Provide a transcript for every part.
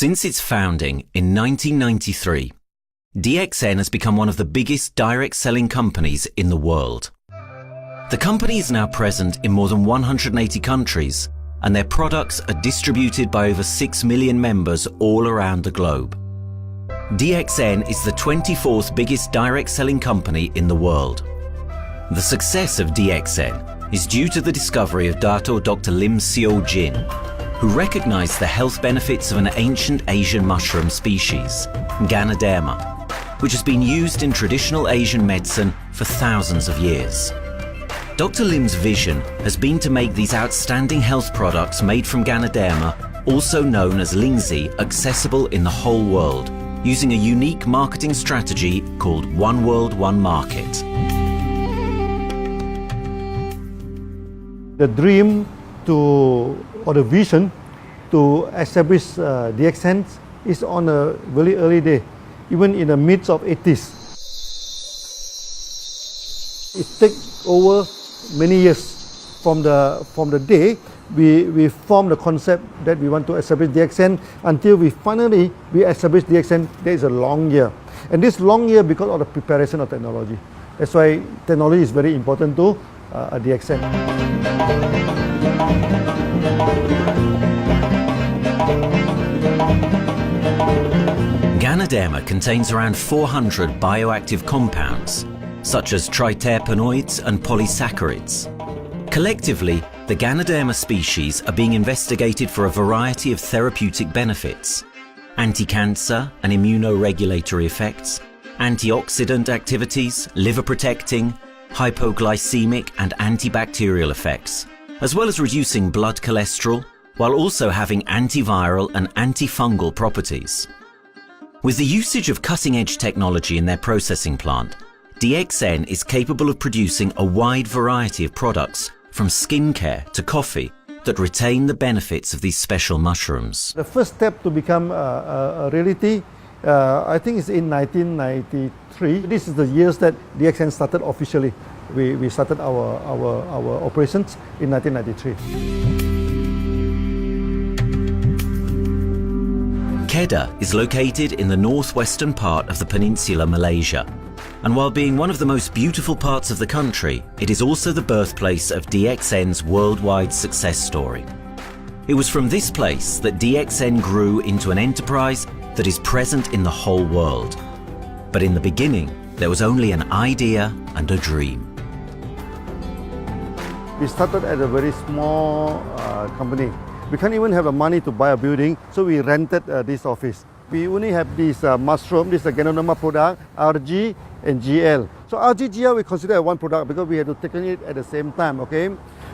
Since its founding in 1993, DXN has become one of the biggest direct selling companies in the world. The company is now present in more than 180 countries, and their products are distributed by over 6 million members all around the globe. DXN is the 24th biggest direct selling company in the world. The success of DXN is due to the discovery of Dr. Lim Seo Jin, who recognized the health benefits of an ancient Asian mushroom species, Ganoderma, which has been used in traditional Asian medicine for thousands of years. Dr. Lim's vision has been to make these outstanding health products made from Ganoderma, also known as Lingzi, accessible in the whole world, using a unique marketing strategy called One World, One Market. The dream or the vision to establish DXN is on a very early day, even in the midst of 80s. It takes over many years from the day we formed the concept that we want to establish DXN until we finally establish DXN. There is a long year, and this long year because of the preparation of technology. That's why technology is very important to DXN. Ganoderma contains around 400 bioactive compounds, such as triterpenoids and polysaccharides. Collectively, the Ganoderma species are being investigated for a variety of therapeutic benefits: anti-cancer and immunoregulatory effects, antioxidant activities, liver protecting, hypoglycemic and antibacterial effects, as well as reducing blood cholesterol, while also having antiviral and antifungal properties. With the usage of cutting-edge technology in their processing plant, DXN is capable of producing a wide variety of products, from skincare to coffee, that retain the benefits of these special mushrooms. The first step to become a reality, I think, is in 1993. This is the years that DXN started officially. We started our operations in 1993. Kedah is located in the northwestern part of the peninsula Malaysia, and while being one of the most beautiful parts of the country, it is also the birthplace of DXN's worldwide success story. It was from this place that DXN grew into an enterprise that is present in the whole world. But in the beginning, there was only an idea and a dream. We started at a very small company. We can't even have the money to buy a building, so we rented this office. We only have this mushroom, this Ganoderma product, RG and GL. So RG, GL we consider one product because we had to take it at the same time, okay?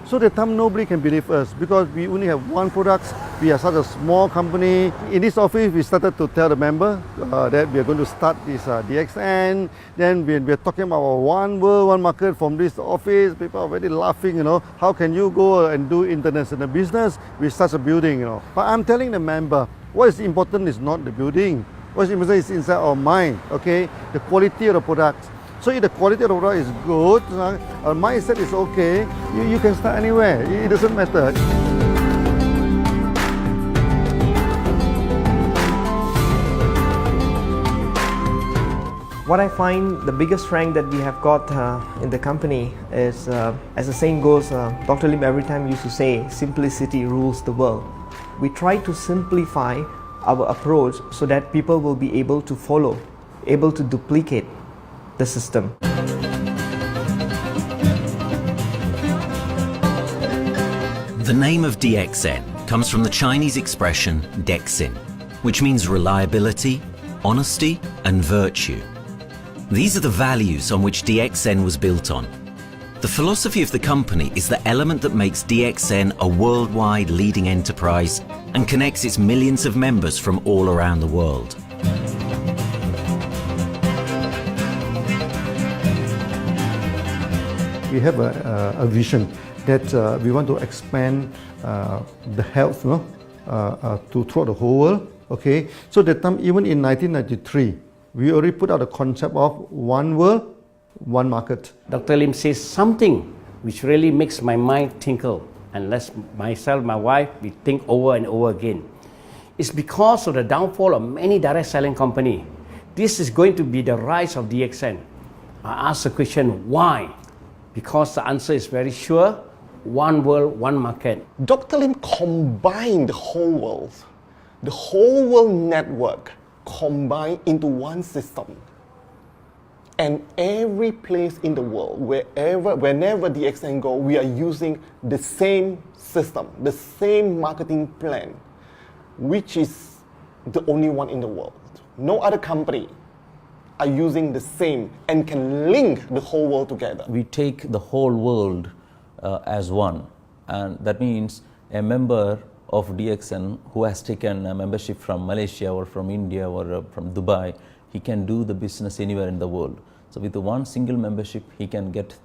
So the time nobody can believe us because we only have one product. We are such a small company. In this office, we started to tell the member that we are going to start this DXN. Then we are talking about one world, one market from this office. People are very laughing, How can you go and do international business with such a building, But I'm telling the member, what is important is not the building. What is important is inside our mind, okay? The quality of the product. So if the quality of the product is good, our mindset is okay, you can start anywhere. It doesn't matter. What I find the biggest strength that we have got in the company is, as the saying goes, Dr. Lim every time used to say, simplicity rules the world. We try to simplify our approach so that people will be able to follow, able to duplicate the system. The name of DXN comes from the Chinese expression DXN, which means reliability, honesty, and virtue. These are the values on which DXN was built on. The philosophy of the company is the element that makes DXN a worldwide leading enterprise and connects its millions of members from all around the world. We have a vision that we want to expand the health to throughout the whole world. Okay, so that time, even in 1993, we already put out a concept of one world, one market. Dr. Lim says something which really makes my mind tinkle, and let myself, my wife, we think over and over again. It's because of the downfall of many direct selling companies. This is going to be the rise of DXN. I ask the question, why? Because the answer is very sure, one world, one market. Dr. Lim combined the whole world network combined into one system. And every place in the world, whenever DXN go, we are using the same system, the same marketing plan, which is the only one in the world. No other company are using the same and can link the whole world together. We take the whole world as one, and that means a member of DXN who has taken a membership from Malaysia or from India or from Dubai, he can do the business anywhere in the world. So with the one single membership, he can get,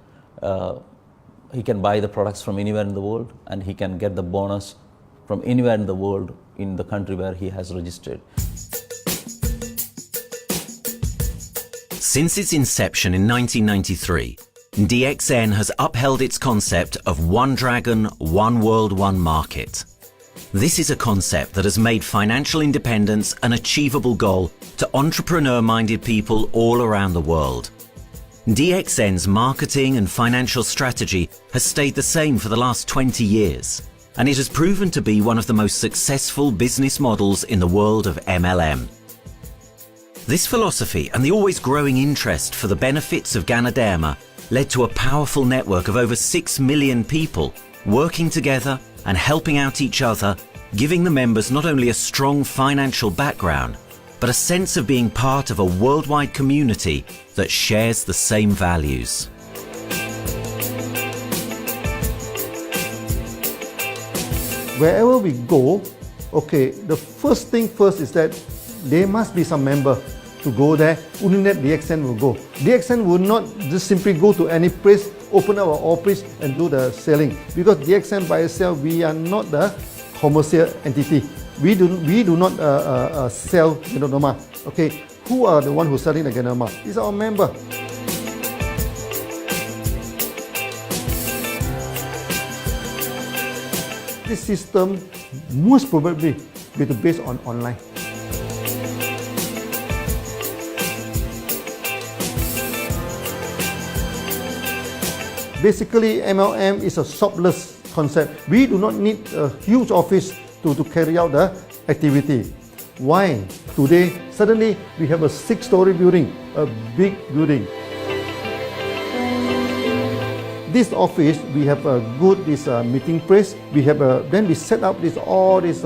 he can buy the products from anywhere in the world, and he can get the bonus from anywhere in the world in the country where he has registered. Since its inception in 1993, DXN has upheld its concept of one dragon, one world, one market. This is a concept that has made financial independence an achievable goal to entrepreneur-minded people all around the world. DXN's marketing and financial strategy has stayed the same for the last 20 years, and it has proven to be one of the most successful business models in the world of MLM. This philosophy and the always growing interest for the benefits of Ganoderma led to a powerful network of over 6 million people working together and helping out each other, giving the members not only a strong financial background, but a sense of being part of a worldwide community that shares the same values. Wherever we go, okay, the first thing first is that there must be some member to go there. Only that DXN will go. DXN will not just simply go to any place, open our office and do the selling. Because DXN by itself, we are not the commercial entity. We do not sell Ganoderma. Okay, who are the one who's selling the Ganoderma? It's our member. This system most probably will be based on online. Basically, MLM is a shopless concept. We do not need a huge office to carry out the activity. Why? Today, suddenly we have a 6-story building, a big building. This office, we have a good meeting place. We have then we set up all this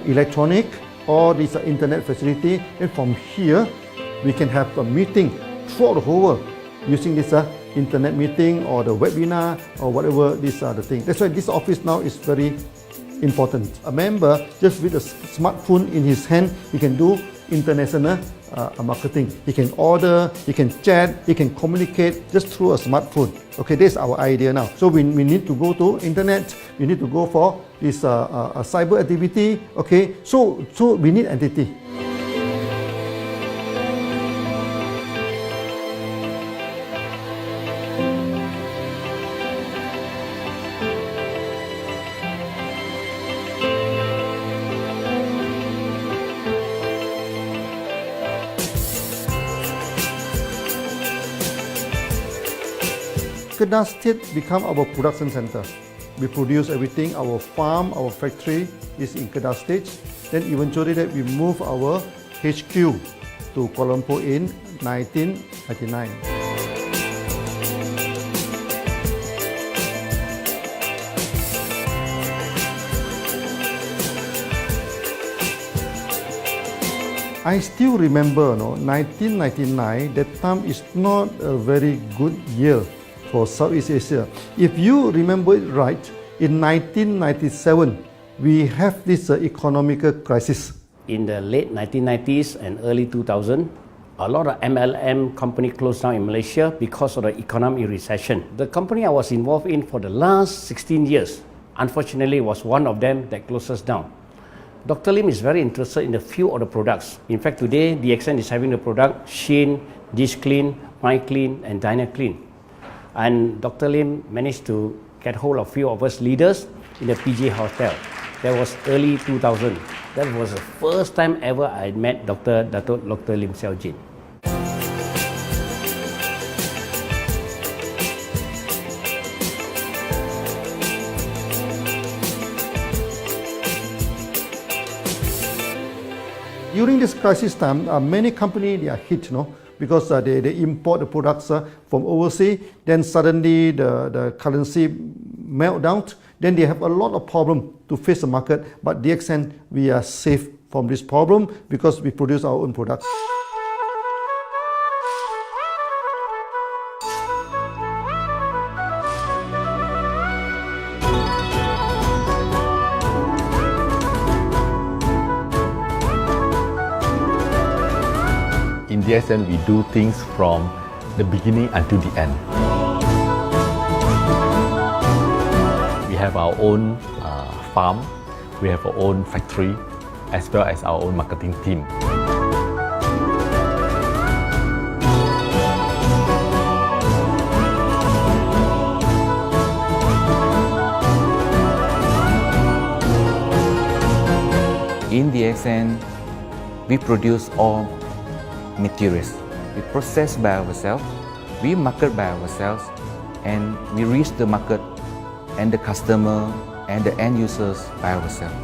electronic, all this internet facility, and from here we can have a meeting throughout the whole world using this internet meeting or the webinar or whatever these are the things. That's why this office now is very important. A member, just with a smartphone in his hand, he can do international marketing. He can order, he can chat, he can communicate just through a smartphone. Okay, that's our idea now. So we need to go to internet, we need to go for this cyber activity. Okay, so we need entity. Kedah State become our production center. We produce everything. Our farm, our factory is in Kedah State. Then eventually that we move our HQ to Kuala Lumpur in 1999. I still remember, 1999, that time is not a very good year for Southeast Asia. If you remember it right, in 1997, we have this economic crisis. In the late 1990s and early 2000, a lot of MLM company closed down in Malaysia because of the economic recession. The company I was involved in for the last 16 years, unfortunately, was one of them that closes down. Dr. Lim is very interested in a few of the products. In fact, today, DXN is having the product Sheen, Dish Clean, My Clean, and Diner Clean. And Dr. Lim managed to get hold of a few of us leaders in the PJ Hotel. That was early 2000. That was the first time ever I met Dr. Lim Xiaojin. During this crisis time, many companies they are hit, because they import the products from overseas. Then suddenly the currency melt down. Then they have a lot of problem to face the market. But DXN, we are safe from this problem because we produce our own products. In DXN, we do things from the beginning until the end. We have our own farm, we have our own factory, as well as our own marketing team. In DXN, we produce all materials. We process by ourselves, we market by ourselves, and we reach the market and the customer and the end users by ourselves.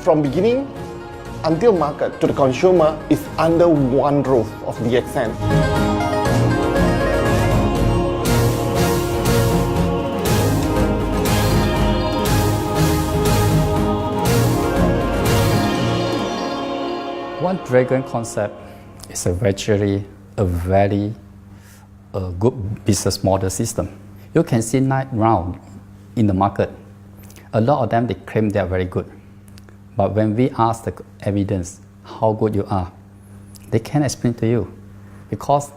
From beginning until market to the consumer is under one roof of DXN. One Dragon concept is a very good business model system. You can see now in the market, a lot of them they claim they are very good. But when we ask the evidence how good you are, they can't explain to you because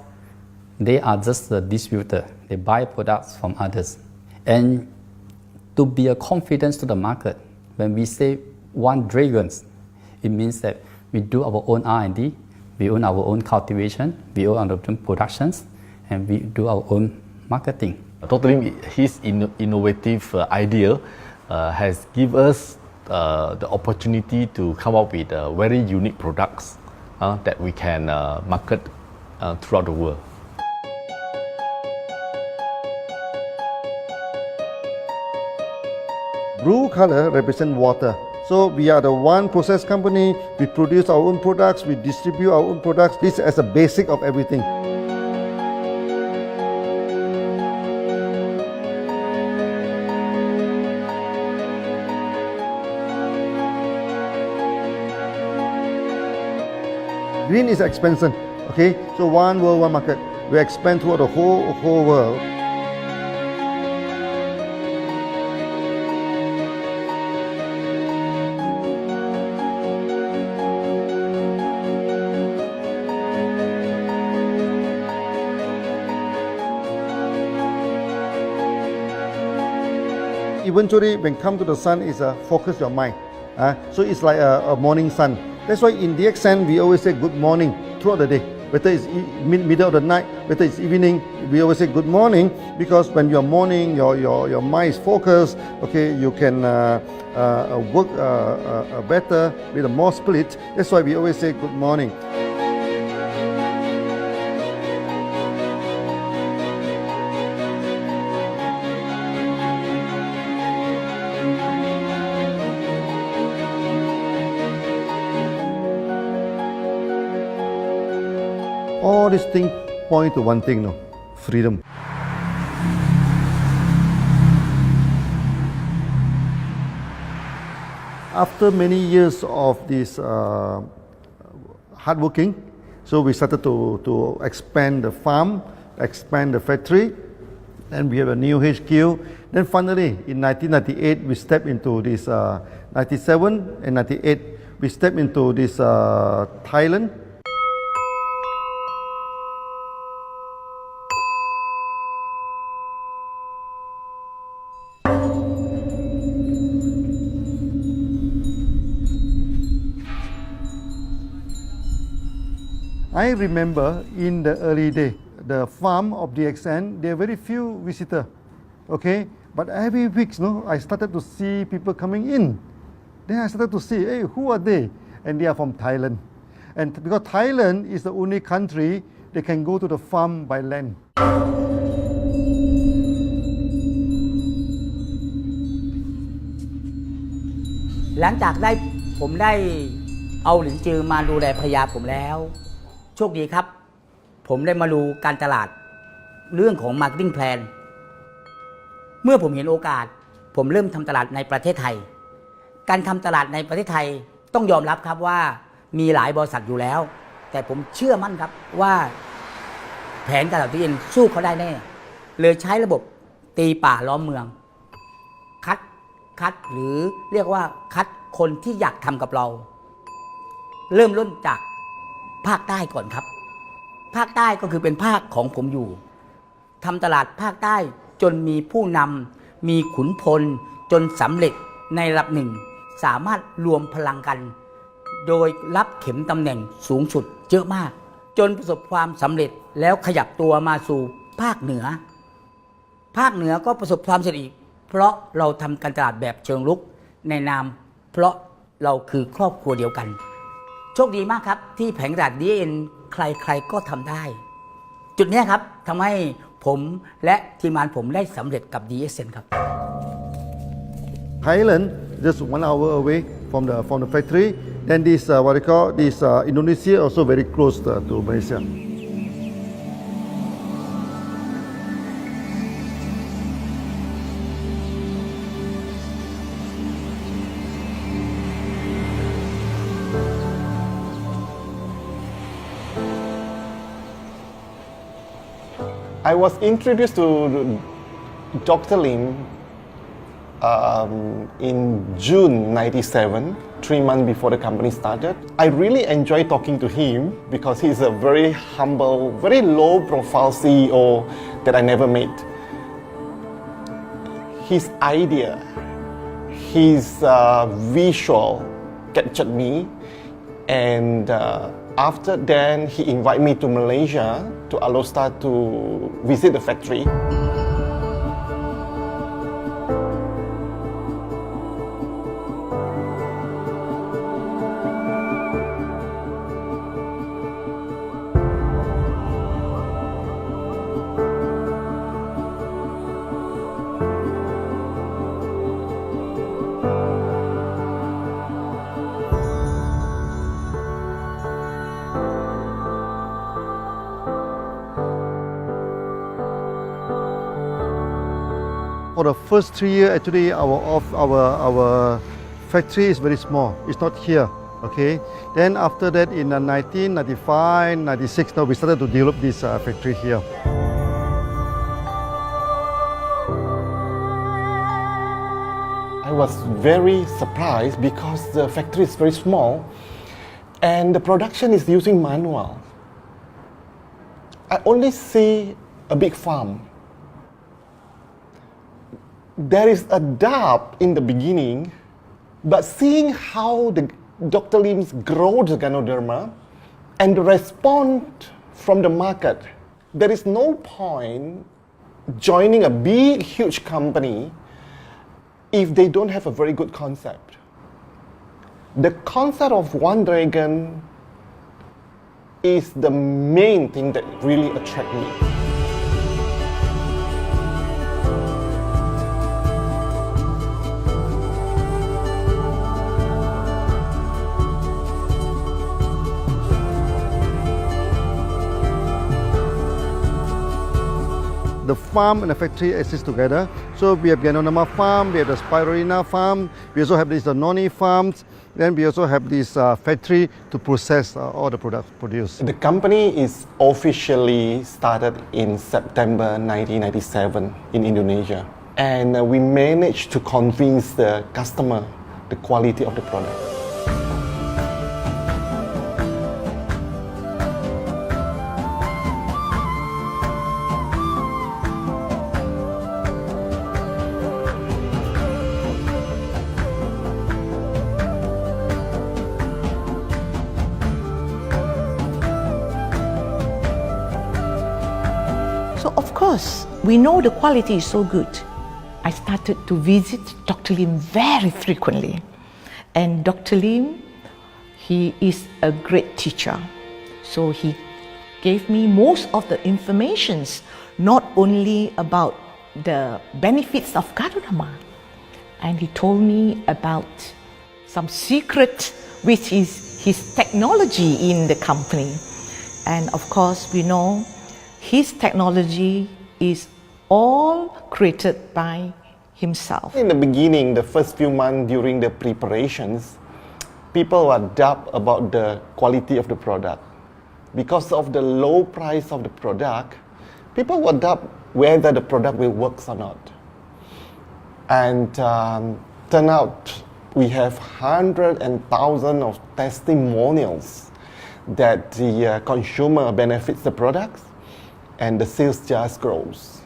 they are just a distributor. They buy products from others. And to be a confidence to the market, when we say One Dragon, it means that we do our own R&D, we own our own cultivation, we own our own productions, and we do our own marketing. Totally, his innovative idea has given us the opportunity to come up with very unique products that we can market throughout the world. Blue color represents water. So we are the one process company, we produce our own products, we distribute our own products. This is a basic of everything. Green is expansion, okay? So one world, one market. We expand throughout the whole world. Eventually, when come to the sun, is focus your mind. So it's like a morning sun. That's why in DXN, we always say good morning throughout the day. Whether it's middle of the night, whether it's evening, we always say good morning because when you're morning, your mind is focused. Okay, you can work better with a more spirit. That's why we always say good morning. All these things point to one thing, freedom. After many years of this hard working, so we started to expand the farm, expand the factory, and we have a new HQ. Then finally, in 1998, we stepped into this, 97 and 98, we stepped into this Thailand. I remember in the early day, the farm of DXN, there are very few visitors, okay? But every week, I started to see people coming in. Then I started to see, hey, who are they? And they are from Thailand. And because Thailand is the only country they can go to the farm by land. หลังจากผมได้เอาหลินจือมาดูแลภรรยาผมแล้ว โชคดีครับ ผมได้มาดูการตลาดเรื่องของ Marketing Plan เมื่อผมเห็นโอกาสผมเริ่มทำตลาดในประเทศไทย การทำตลาดในประเทศไทยต้องยอมรับครับว่ามีหลายบริษัทอยู่แล้ว แต่ผมเชื่อมั่นครับว่าแผนการตลาดที่เอ็นสู้เขาได้แน่เลยใช้ระบบตีป่าล้อมเมืองคัดหรือเรียกว่าคัดคนที่อยากทำกับเรา เริ่มต้นจากภาคใต้ก่อนครับภาคใต้ก็คือเป็นภาคของผมอยู่ทำตลาดภาคใต้จนมีผู้นำมีขุนพลจนสำเร็จในระดับหนึ่งสามารถรวมพลังกันโดยรับเข็มตำแหน่งสูงสุดเยอะมากจนประสบความสำเร็จแล้วขยับตัวมาสู่ภาคเหนือก็ประสบความสำเร็จอีกเพราะเราทำการตลาดแบบเชิงรุกในนามเพราะเราคือครอบครัวเดียวกันโชคดีมากครับที่แผงตลาด DXN ใครๆก็ทำได้จุดนี้ครับทำให้ผมและทีมงานผมได้สำเร็จกับ DXN ครับ Thailand just 1 hour away from the factory. Then this what they call this Indonesia also very close to Malaysia. I was introduced to Dr. Lim in June '97, 3 months before the company started. I really enjoy talking to him because he's a very humble, very low-profile CEO that I never met. His idea, his visual captured me, and after then he invited me to Malaysia to Alostar to visit the factory. For the first 3 years, actually, our factory is very small. It's not here, okay? Then after that, in 1995, 96, now we started to develop this factory here. I was very surprised because the factory is very small and the production is using manual. I only see a big farm. There is a doubt in the beginning, but seeing how Dr. Lim's grows the Ganoderma and the response from the market, there is no point joining a big, huge company if they don't have a very good concept. The concept of One Dragon is the main thing that really attracts me. The farm and the factory exist together. So we have Ganoderma farm, we have the Spirulina farm, we also have these noni farms, then we also have this factory to process all the products produced. The company is officially started in September 1997 in Indonesia. And we managed to convince the customer the quality of the product. So of course, we know the quality is so good. I started to visit Dr. Lim very frequently. And Dr. Lim, he is a great teacher. So he gave me most of the informations, not only about the benefits of Gadodama, and he told me about some secret, which is his technology in the company. And of course, we know his technology is all created by himself. In the beginning, the first few months during the preparations, people were doubt about the quality of the product. Because of the low price of the product, people were doubt whether the product will work or not. And turn out we have hundreds and thousands of testimonials that the consumer benefits the products and the sales just grows.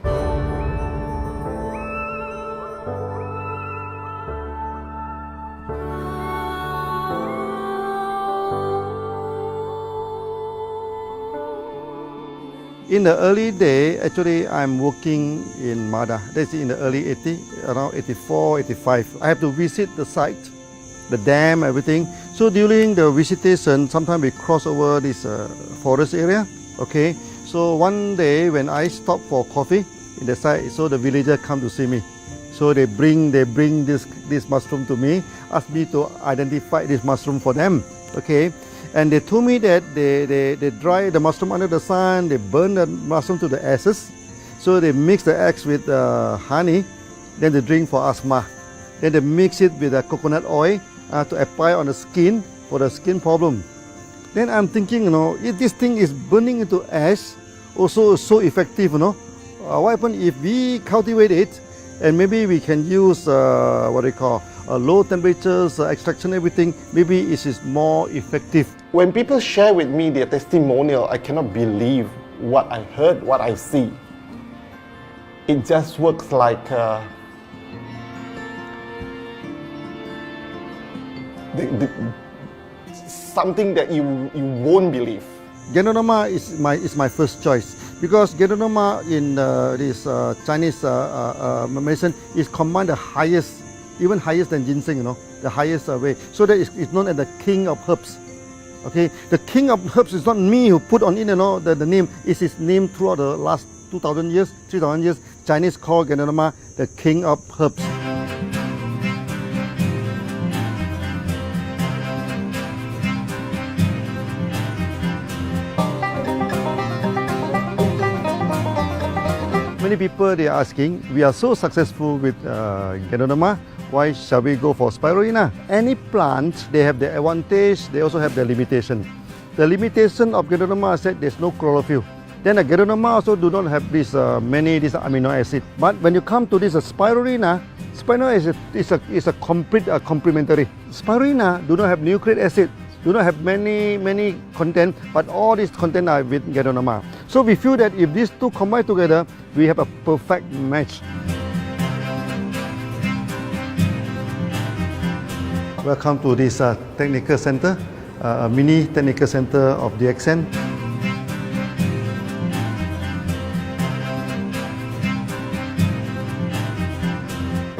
In the early day, actually, I'm working in Mada. That's in the early 80s, around 84, 85. I have to visit the site, the dam, everything. So during the visitation, sometimes we cross over this forest area. Okay. So one day when I stop for coffee in the site, so the villager come to see me. So they bring this mushroom to me, ask me to identify this mushroom for them. Okay. And they told me that they dry the mushroom under the sun, they burn the mushroom to the ashes. So they mix the eggs with honey, then they drink for asthma. Then they mix it with coconut oil to apply on the skin for the skin problem. Then I'm thinking, if this thing is burning into ash, also so effective, what happens if we cultivate it and maybe we can use low temperatures, extraction, everything, maybe it is more effective. When people share with me their testimonial, I cannot believe what I heard, what I see. It just works like something that you won't believe. Gadodama is my first choice because Gadodama in this Chinese medicine is command the highest, even higher than ginseng, the highest way. So that it's known as the king of herbs. Okay, the king of herbs is not me who put on it, the name. It's his name throughout the last 2,000 years, 3,000 years. Chinese call Gadodama the king of herbs. Many people they are asking, we are so successful with Gadodama, why shall we go for spirulina? Any plant, they have the advantage, they also have the limitation. The limitation of Gadodama is that there's no chlorophyll. Then the Gadodama also do not have this many amino acid. But when you come to this spirulina, spirulina is a complete complementary. Spirulina do not have nucleic acid, do not have many content, but all these content are with Gadodama. So we feel that if these two combine together, we have a perfect match. Welcome to this technical center, a mini technical center of DXN.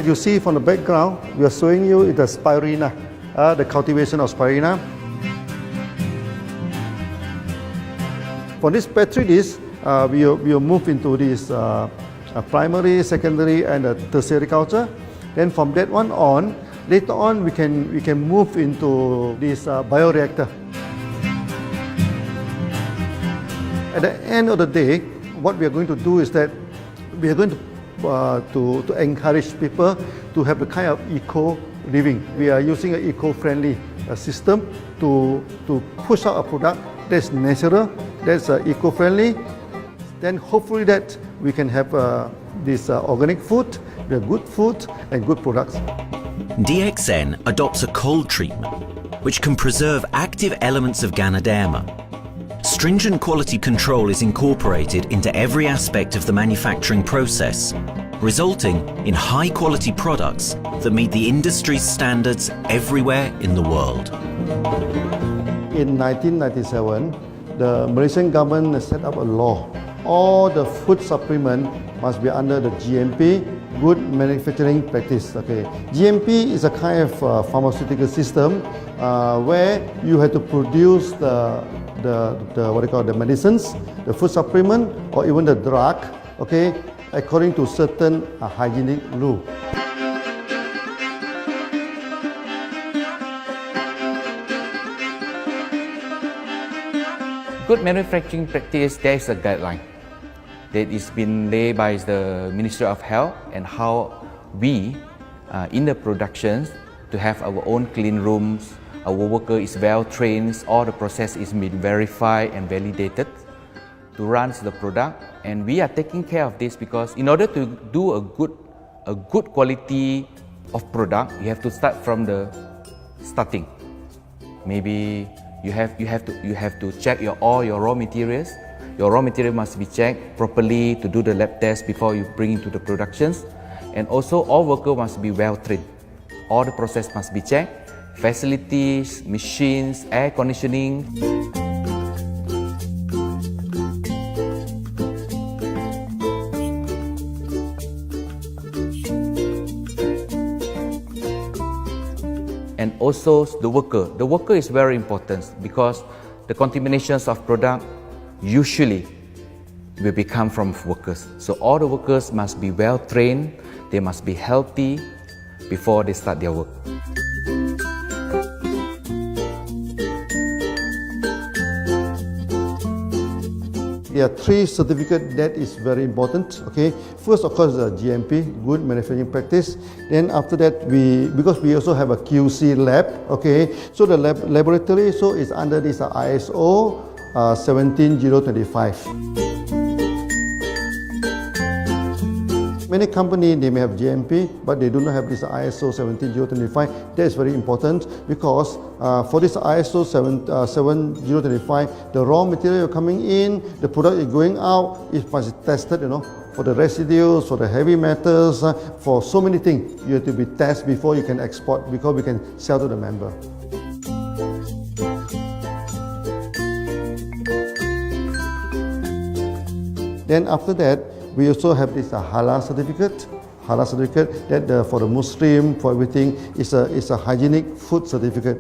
You see from the background, we are showing you the spirulina, the cultivation of spirulina. For this petri dish, we will move into this primary, secondary, and tertiary culture. Then from that one on, later on we can move into this bioreactor. At the end of the day, what we are going to do is that we are going to encourage people to have a kind of eco living. We are using an eco-friendly system to push out a product that's natural, that's eco-friendly. Then hopefully that we can have this organic food, the good food and good products. DXN adopts a cold treatment which can preserve active elements of Ganoderma. Stringent quality control is incorporated into every aspect of the manufacturing process, resulting in high-quality products that meet the industry's standards everywhere in the world. In 1997, the Malaysian government set up a law all the food supplement must be under the GMP, Good Manufacturing Practice. Okay, GMP is a kind of pharmaceutical system where you have to produce the what they call the medicines, the food supplement, or even the drug. Okay, according to certain hygienic rule. Good manufacturing practice, there is a guideline that is been laid by the Ministry of Health and how we in the productions to have our own clean rooms, our worker is well trained, all the process is been verified and validated to run the product, and we are taking care of this because in order to do a good quality of product, you have to start from the starting. Maybe you have to check all your raw materials. Your raw material must be checked properly to do the lab test before you bring into the productions. And also all workers must be well trained. All the process must be checked. Facilities, machines, air conditioning. And also the worker. The worker is very important because the contaminations of product usually will become from workers. So all the workers must be well trained, they must be healthy before they start their work. There are 3 certificates that is very important. Okay, first of course the GMP, Good Manufacturing Practice. Then after that because we also have a QC lab. Okay, so the laboratory is under this ISO 17025. Many companies, they may have GMP, but they do not have this ISO 17025. That is very important because for this ISO 17025, the raw material coming in, the product is going out, it must be tested, for the residues, for the heavy metals, for so many things. You have to be tested before you can export, because we can sell to the member. Then after that, we also have this halal certificate. Halal certificate that for the Muslim, for everything, is a hygienic food certificate.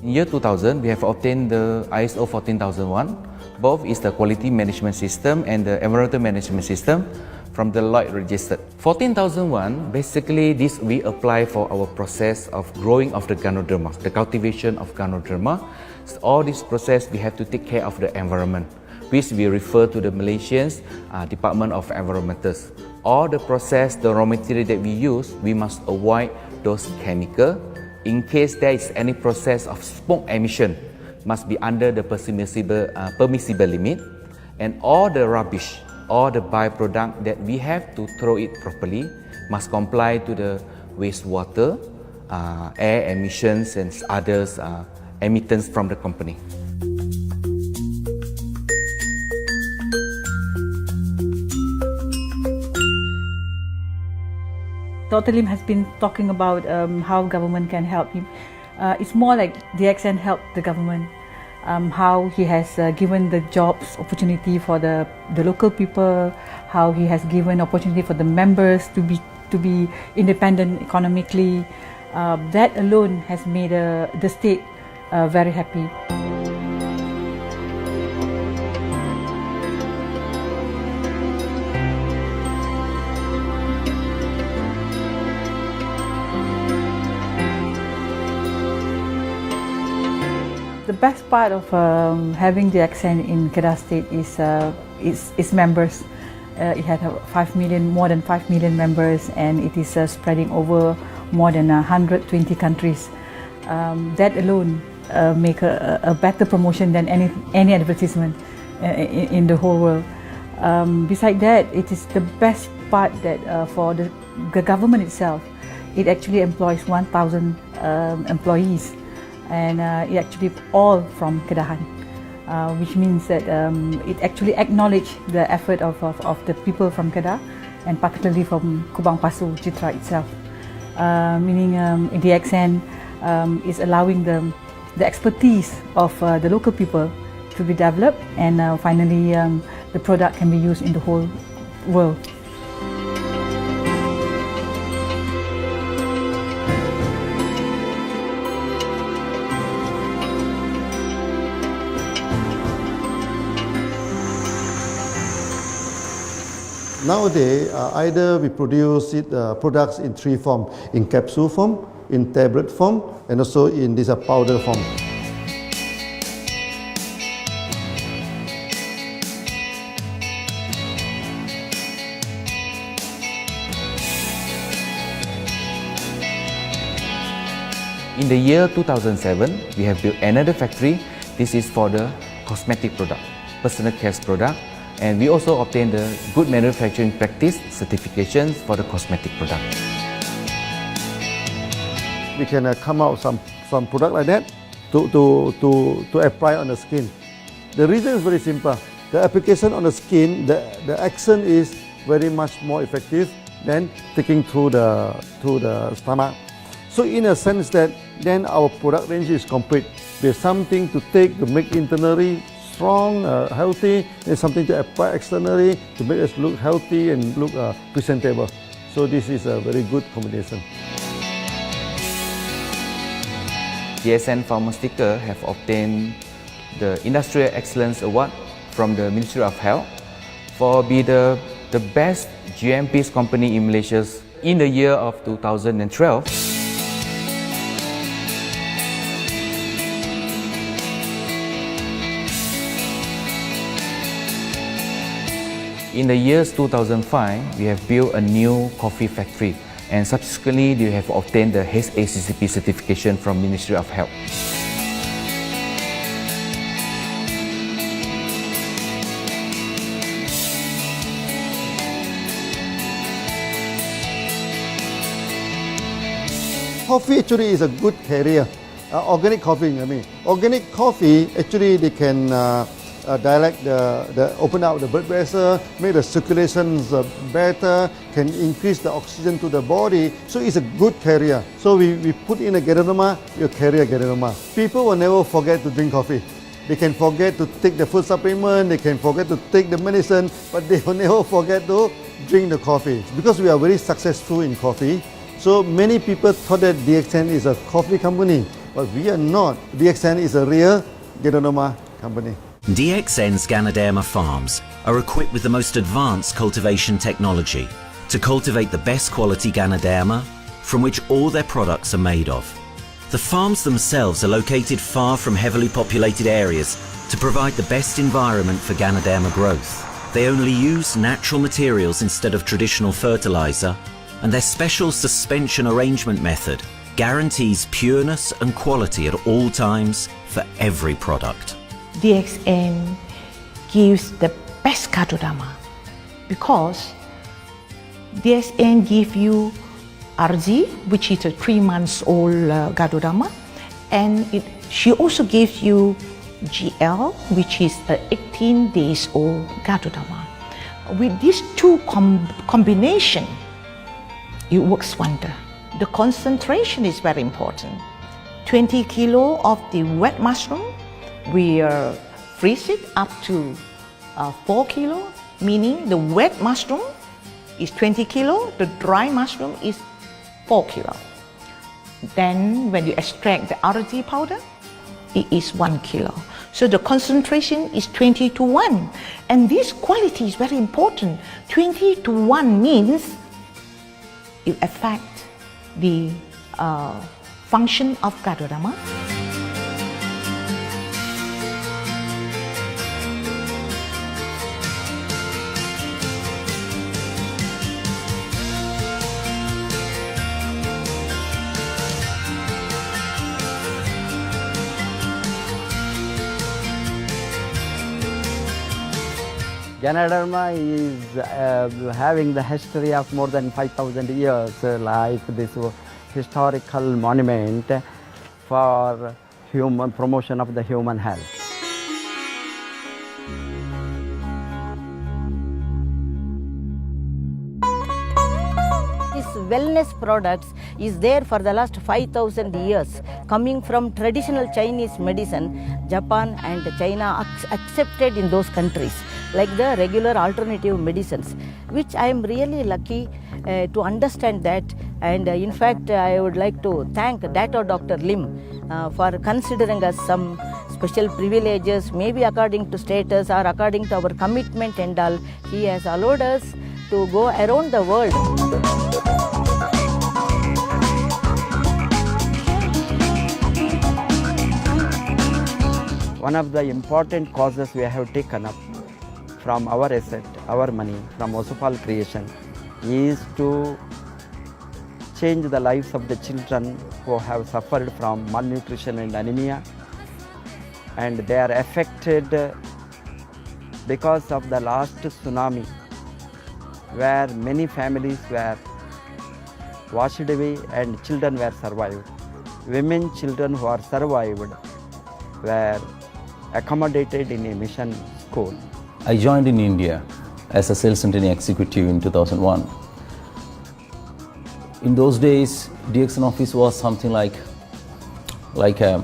In year 2000, we have obtained the ISO 14001. Both is the quality management system and the environmental management system from the Lloyd registered. 14001, basically this we apply for our process of growing of the Ganoderma, the cultivation of Ganoderma. So all this process we have to take care of the environment, which we refer to the Malaysians Department of Environmentals. All the process, the raw material that we use, we must avoid those chemicals. In case there is any process of smoke emission, must be under the permissible limit, and all the rubbish, all the byproduct that we have to throw it properly must comply to the wastewater, air emissions and others emittance from the company. Dr. Lim has been talking about how government can help him. It's more like DXN helped the government, how he has given the jobs opportunity for the local people, how he has given opportunity for the members to be independent economically. That alone has made the state very happy. The best part of having the DXN in Kedah State is members. It had more than 5 million members, and it is spreading over more than 120 countries. That alone make a better promotion than any advertisement in the whole world. Besides that, it is the best part that for the government itself, it actually employs 1,000 employees. And it actually all from Kedahan, which means that it actually acknowledges the effort of the people from Kedah, and particularly from Kubang Pasu Citra itself. Meaning DXN is allowing the expertise of the local people to be developed, and finally the product can be used in the whole world. Nowadays, either we produce products in three forms: in capsule form, in tablet form, and also in this powder form. In the year 2007, we have built another factory. This is for the cosmetic product, personal care product, and we also obtained the Good Manufacturing Practice certifications for the cosmetic product. We can come out some product like that to apply on the skin. The reason is very simple. The application on the skin, the action is very much more effective than taking through the stomach. So in a sense that then our product range is complete. There's something to take to make internally strong, healthy. There's something to apply externally to make us look healthy and look presentable. So this is a very good combination. DXN Pharma Sticker have obtained the Industrial Excellence Award from the Ministry of Health for be the best GMP company in Malaysia in the year of 2012. In the years 2005, we have built a new coffee factory, and subsequently we have obtained the HACCP certification from Ministry of Health. Coffee actually is a good carrier. Organic coffee, I mean. Organic coffee, actually they can dilate open up the blood vessel, make the circulations better, can increase the oxygen to the body. So it's a good carrier. So we put in a Ganoderma, you carry a Ganoderma. People will never forget to drink coffee. They can forget to take the food supplement, they can forget to take the medicine, but they will never forget to drink the coffee. Because we are very successful in coffee, so many people thought that DXN is a coffee company, but we are not. DXN is a real Ganoderma company. DXN's Ganoderma farms are equipped with the most advanced cultivation technology to cultivate the best quality Ganoderma from which all their products are made of. The farms themselves are located far from heavily populated areas to provide the best environment for Ganoderma growth. They only use natural materials instead of traditional fertilizer, and their special suspension arrangement method guarantees pureness and quality at all times for every product. DXN gives the best Ganoderma because DXN gives you RZ, which is a 3 months old Ganoderma, and she also gives you GL, which is a 18 days old Ganoderma. With these two combination, it works wonder. The concentration is very important. 20 kilo of the wet mushroom, we freeze it up to 4 kilo, meaning the wet mushroom is 20 kilo, the dry mushroom is 4 kilo. Then when you extract the RZ powder, it is 1 kilo. So the concentration is 20 to 1. And this quality is very important. 20 to 1 means it affects the function of Ganoderma. Ganoderma is having the history of more than 5,000 years, like this historical monument for human promotion of the human health. This wellness products is there for the last 5,000 years, coming from traditional Chinese medicine. Japan and China accepted in those countries, like the regular alternative medicines, which I am really lucky to understand that. And in fact, I would like to thank Dr. Lim for considering us some special privileges, maybe according to status or according to our commitment and all. He has allowed us to go around the world. One of the important causes we have taken up from our asset, our money, from Succesfull creation is to change the lives of the children who have suffered from malnutrition and anemia, and they are affected because of the last tsunami where many families were washed away and children were survived. Women, children who are survived were accommodated in a mission school. I joined in India as a sales and training executive in 2001. In those days, DXN office was something like a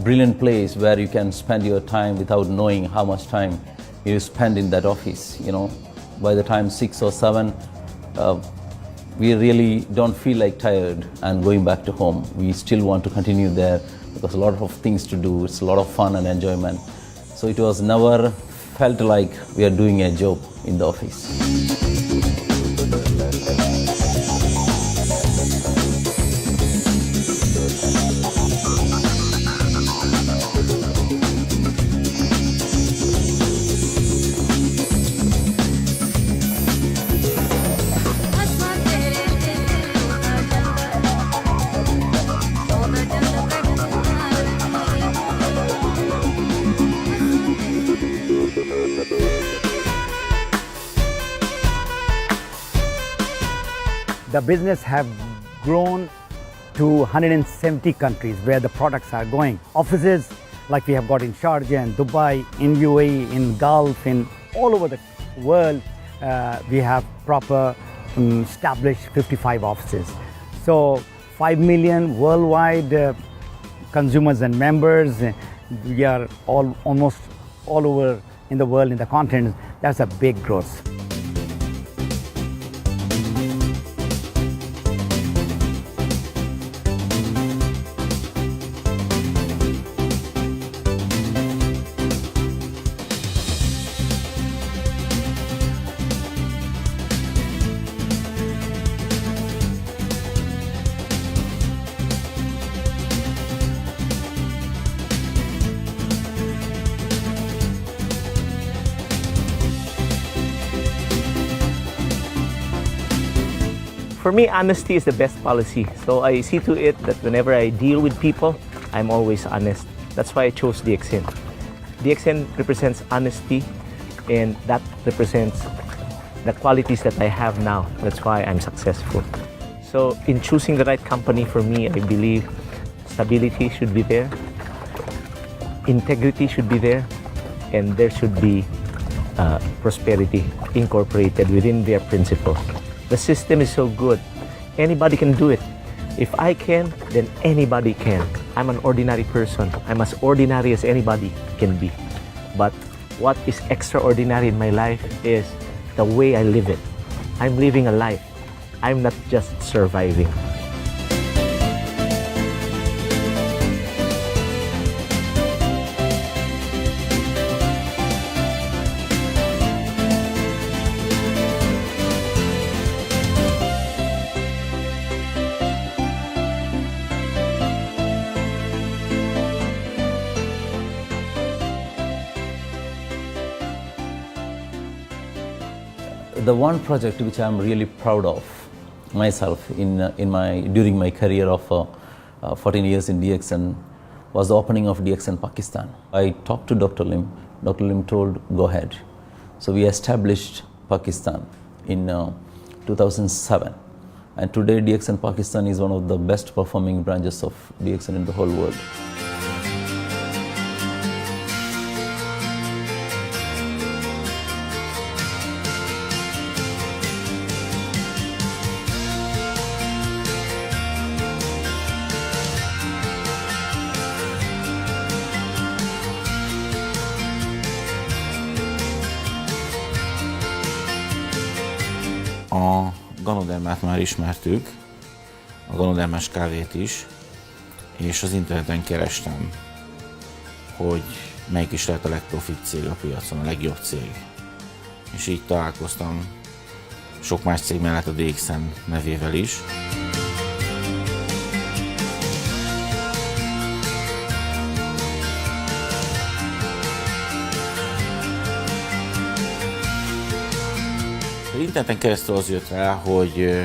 brilliant place where you can spend your time without knowing how much time you spend in that office. You know, by the time 6 or 7, we really don't feel like tired and going back to home. We still want to continue there because a lot of things to do. It's a lot of fun and enjoyment. So it was never felt like we are doing a job in the office. The business have grown to 170 countries where the products are going. Offices like we have got in Sharjah and Dubai, in UAE, in Gulf, in all over the world, we have proper established 55 offices. So 5 million worldwide consumers and members. We are almost all over in the world, in the continent. That's a big growth. For me, honesty is the best policy. So I see to it that whenever I deal with people, I'm always honest. That's why I chose DXN. DXN represents honesty, and that represents the qualities that I have now. That's why I'm successful. So in choosing the right company for me, I believe stability should be there, integrity should be there, and there should be prosperity incorporated within their principle. The system is so good. Anybody can do it. If I can, then anybody can. I'm an ordinary person. I'm as ordinary as anybody can be. But what is extraordinary in my life is the way I live it. I'm living a life. I'm not just surviving. The one project which I'm really proud of myself during my career of 14 years in DXN was the opening of DXN Pakistan. I talked to Dr. Lim. Dr. Lim told, go ahead. So we established Pakistan in 2007. And today DXN Pakistan is one of the best performing branches of DXN in the whole world. A Ganodermát már ismertük, a Ganodermás kávét is, és az interneten kerestem, hogy melyik is lehet a legprofit cég a piacon, a legjobb cég. És így találkoztam sok más cég mellett a DXN nevével is. Az interneten keresztül az jött rá, hogy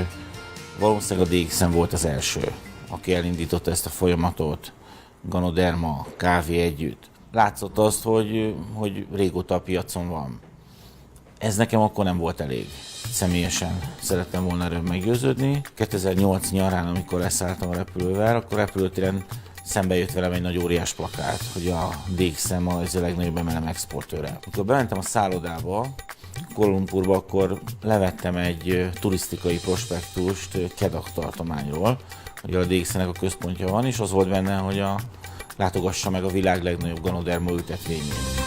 valószínűleg a DXN volt az első, aki elindította ezt a folyamatot, Ganoderma, kávé együtt. Látszott azt, hogy régóta a piacon van. Ez nekem akkor nem volt elég. Személyesen szerettem volna erről meggyőződni. 2008 nyarán, amikor leszálltam a repülővel, akkor repülőtéren szembe jött velem egy nagy óriás plakát, hogy a DXN az a legnagyobb MLM exportőre. Amikor bementem a szállodába, Kuala Lumpurba, akkor levettem egy turisztikai prospektust Kedah tartományról, hogy a DXN-nek a központja van, és az volt benne, hogy látogassa meg a világ legnagyobb Ganoderma ültetvényét.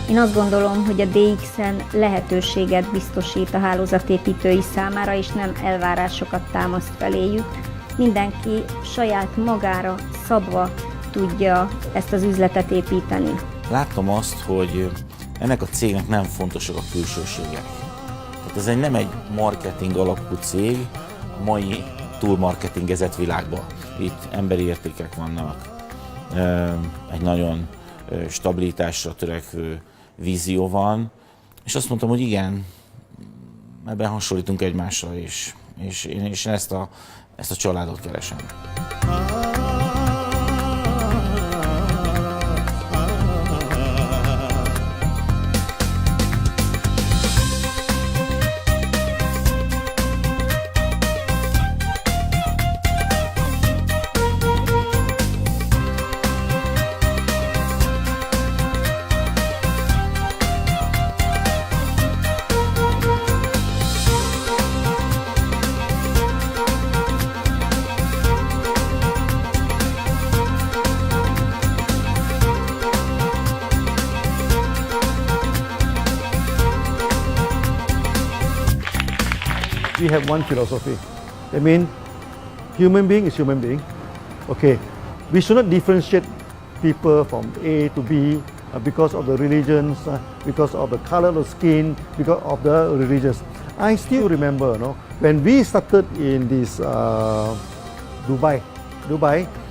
Én azt gondolom, hogy a DXN lehetőséget biztosít a hálózatépítői számára, és nem elvárásokat támaszt feléjük. Mindenki saját magára szabva tudja ezt az üzletet építeni. Láttam azt, hogy ennek a cégnek nem fontosak a külsőségek. Tehát nem egy marketing alapú cég a mai túlmarketingezett világban. Itt emberi értékek vannak, egy nagyon stabilitásra törekvő vízió van, és azt mondtam, hogy igen, ebben hasonlítunk egymásra, és én ezt a családot keresem. We have one philosophy. I mean, human being is human being. Okay, we should not differentiate people from A to B because of the religions, because of the color of the skin, because of the religions. I still remember, when we started in this Dubai,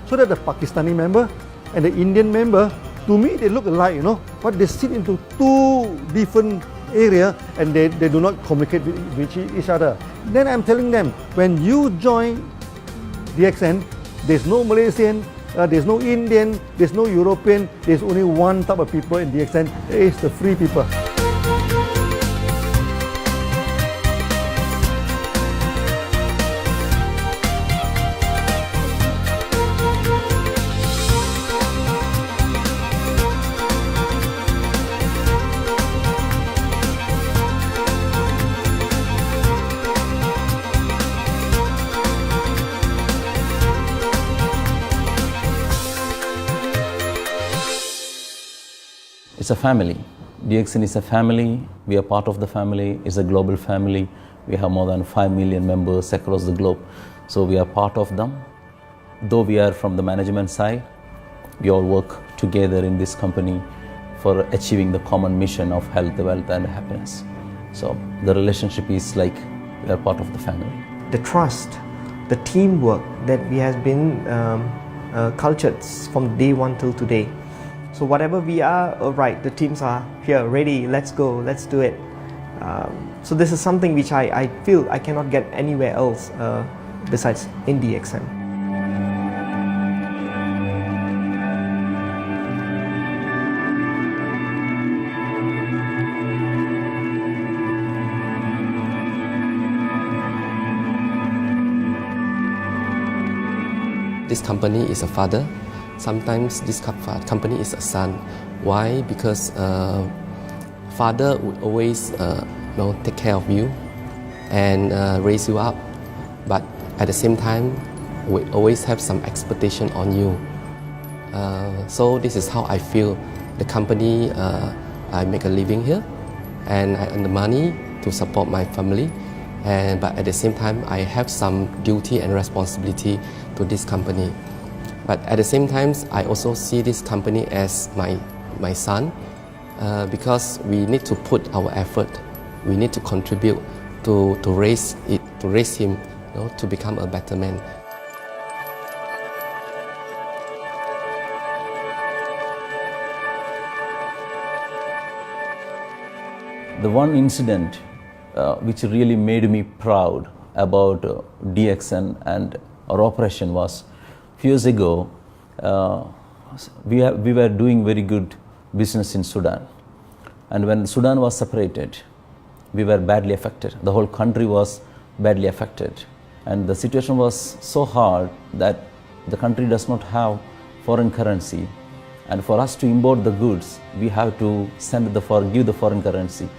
so that the Pakistani member and the Indian member, to me they look alike, but they sit into two different area and they do not communicate with each other. Then I'm telling them, when you join DXN, there's no Malaysian, there's no Indian, there's no European, there's only one type of people in DXN, it's the free people. It's a family. DXN is a family. We are part of the family. It's a global family. We have more than 5 million members across the globe. So we are part of them. Though we are from the management side, we all work together in this company for achieving the common mission of health, wealth and happiness. So the relationship is like we are part of the family. The trust, the teamwork that we has been cultured from day one till today. So whatever we are, right, the teams are here, ready, let's go, let's do it. So this is something which I feel I cannot get anywhere else besides in DXN. This company is a father. Sometimes this company is a son. Why? Because father would always take care of you, and raise you up. But at the same time, we always have some expectation on you. So this is how I feel. The company, I make a living here, and I earn the money to support my family. But at the same time, I have some duty and responsibility to this company. But at the same time, I also see this company as my son, because we need to put our effort. We need to contribute to raise him, to become a better man. The one incident which really made me proud about DXN and our operation was few years ago. We were doing very good business in Sudan, and when Sudan was separated, we were badly affected. The whole country was badly affected, and the situation was so hard that the country does not have foreign currency, and for us to import the goods, we have to give the foreign currency.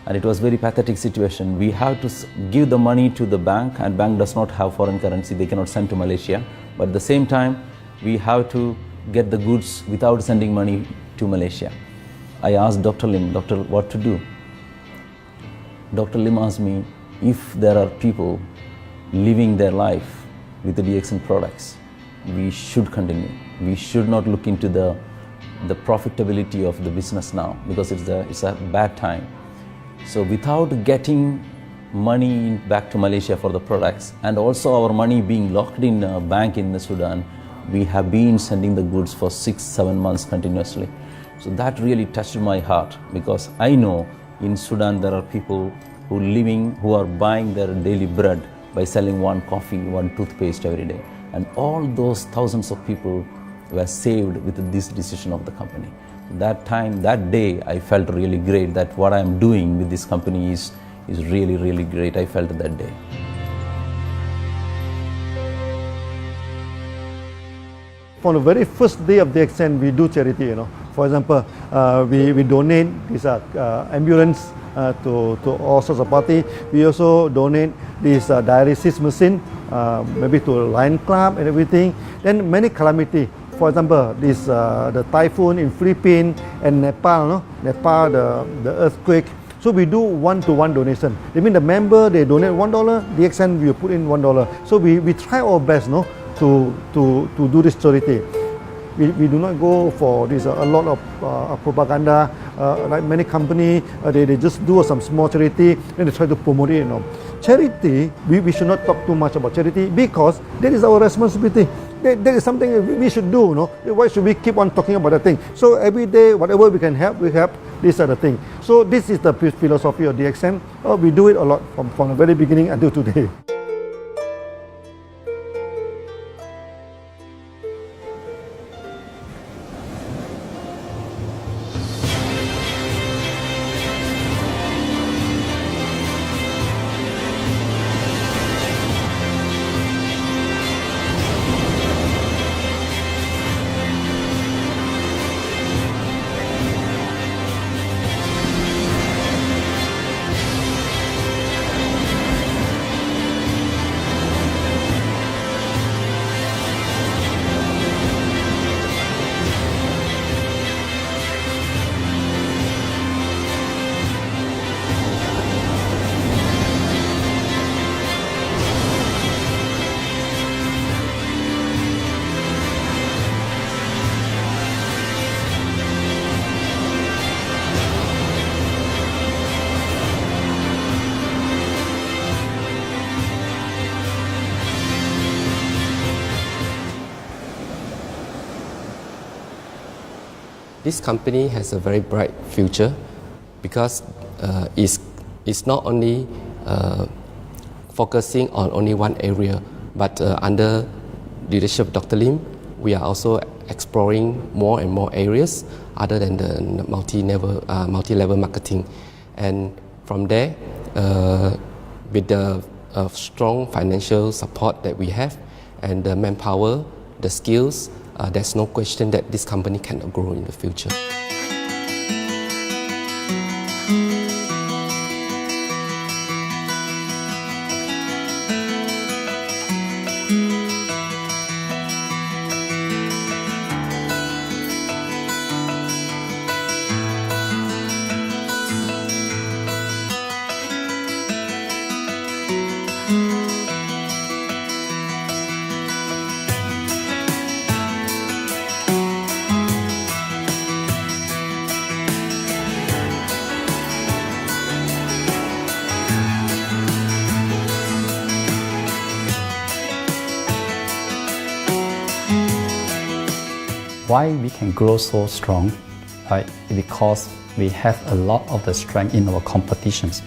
And it was very pathetic situation. We have to give the money to the bank, and bank does not have foreign currency. They cannot send to Malaysia. But at the same time, we have to get the goods without sending money to Malaysia. I asked Dr. Lim, "Doctor, what to do?" Dr. Lim asked me, if there are people living their life with the DXN products, we should continue. We should not look into the profitability of the business now, because it's a bad time. So without getting money back to Malaysia for the products, and also our money being locked in a bank in the Sudan, we have been sending the goods for 6-7 months continuously. So that really touched my heart, because I know in Sudan there are people who are buying their daily bread by selling one coffee, one toothpaste every day. And all those thousands of people were saved with this decision of the company. That day, I felt really great that what I am doing with this company is really, really great. I felt that day. From the very first day of DXN, we do charity. For example, we donate this ambulance to all sorts of parties. We also donate this dialysis machine, maybe to Lion Club and everything. Then many calamity. For example, the typhoon in Philippines and Nepal, the earthquake. So we do one-to-one donation. I mean, the member, they donate $1, DXN will put in $1. So we try our best, to do this charity. We do not go for this a lot of propaganda. Like many companies, they just do some small charity and they try to promote it. Charity, we should not talk too much about charity, because that is our responsibility. That is something we should do. Why should we keep on talking about the thing? So every day, whatever we can help, we help. These are the things. So this is the philosophy of DXN. We do it a lot from the very beginning until today. This company has a very bright future, because it's not only focusing on only one area, but under leadership of Dr. Lim, we are also exploring more and more areas other than the multi-level marketing. And from there, with the strong financial support that we have and the manpower, the skills, there's no question that this company cannot grow in the future. เ Why we can grow so strong? Right? Because we have a lot of the strength in our competitions.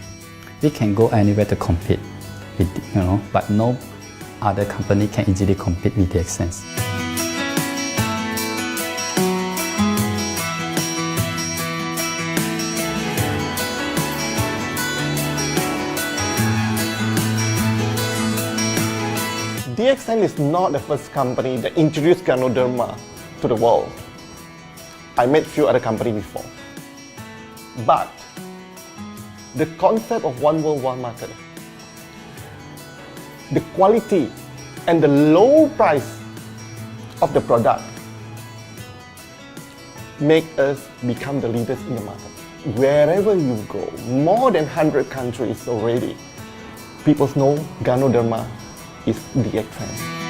We can go anywhere to compete, but no other company can easily compete with DXN. DXN is not the first company that introduced Ganoderma to the world. I met few other companies before. But the concept of one world, one market, the quality and the low price of the product make us become the leaders in the market. Wherever you go, more than 100 countries already, people know Ganoderma is DXN.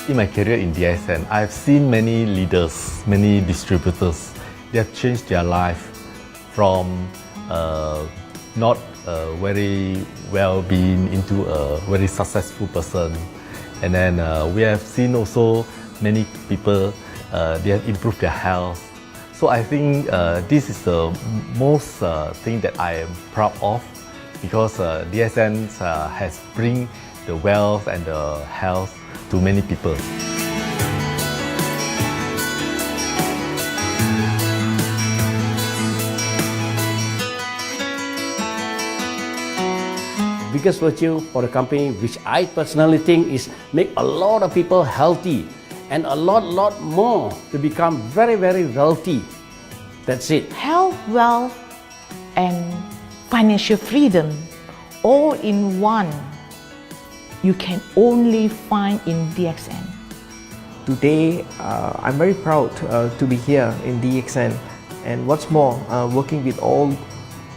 In my career in DXN, I've seen many leaders, many distributors. They have changed their life from not very well-being into a very successful person. And then we have seen also many people, they have improved their health. So I think this is the most thing that I am proud of, because DXN has bring the wealth and the health to many people. Biggest virtue for the company, which I personally think is make a lot of people healthy and a lot more to become very wealthy. That's it. Health, wealth, and financial freedom all in one. You can only find in DXN. Today, I'm very proud to be here in DXN, and what's more, working with all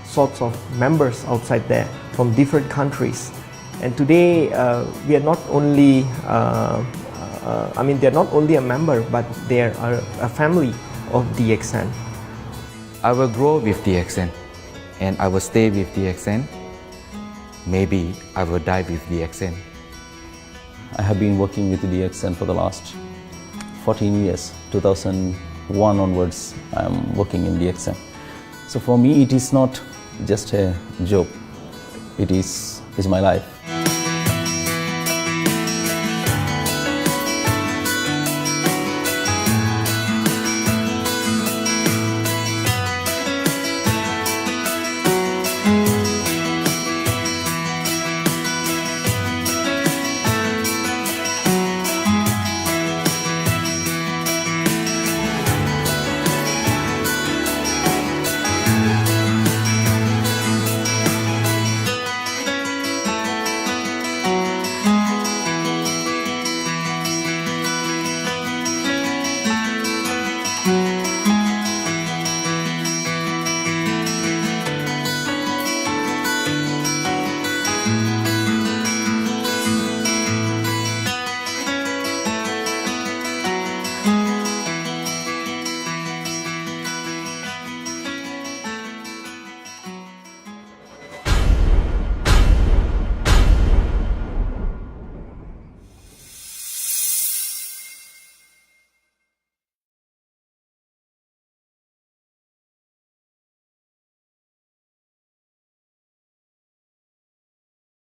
sorts of members outside there from different countries. And today, we are not only, they're not only a member, but they are a family of DXN. I will grow with DXN, and I will stay with DXN. Maybe I will die with DXN. I have been working with the DXN for the last 14 years. 2001 onwards, I am working in DXN. So for me, it is not just a job. It is my life.